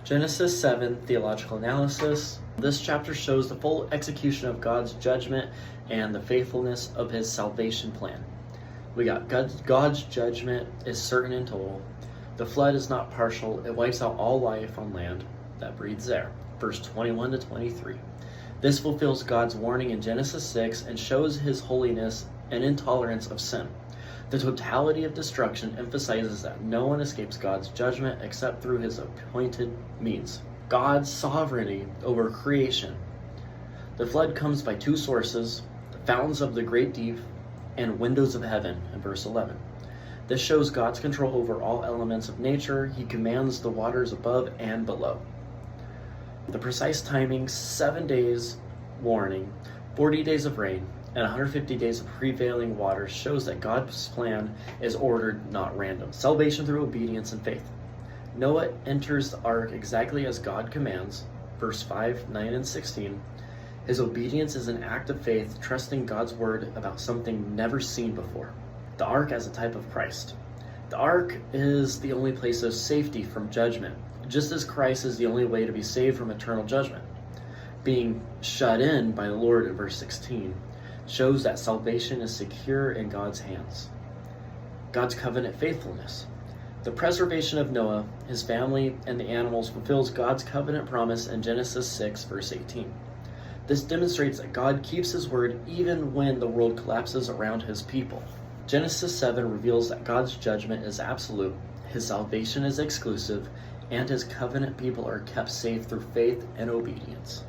Genesis 7 Theological Analysis. This chapter shows the full execution of God's judgment and the faithfulness of his salvation plan. We got God's judgment is certain and total. The flood is not partial. It wipes out all life on land that breathes there. Verse 21 to 23. This fulfills God's warning in Genesis 6 and shows his holiness and intolerance of sin. The totality of destruction emphasizes that no one escapes God's judgment except through his appointed means. God's sovereignty over creation. The flood comes by two sources, the fountains of the great deep and windows of heaven in verse 11. This shows God's control over all elements of nature. He commands the waters above and below. The precise timing, 7 days warning, 40 days of rain, and 150 days of prevailing waters shows that God's plan is ordered, not random. Salvation through obedience and faith. Noah enters the ark exactly as God commands, verse 5, 9, and 16. His obedience is an act of faith, trusting God's word about something never seen before. The ark as a type of Christ. The ark is the only place of safety from judgment, just as Christ is the only way to be saved from eternal judgment. Being shut in by the Lord in verse 16 shows that salvation is secure in God's hands. God's covenant faithfulness. The preservation of Noah, his family, and the animals fulfills God's covenant promise in Genesis 6, verse 18. This demonstrates that God keeps his word even when the world collapses around his people. Genesis 7 reveals that God's judgment is absolute, his salvation is exclusive, and his covenant people are kept safe through faith and obedience.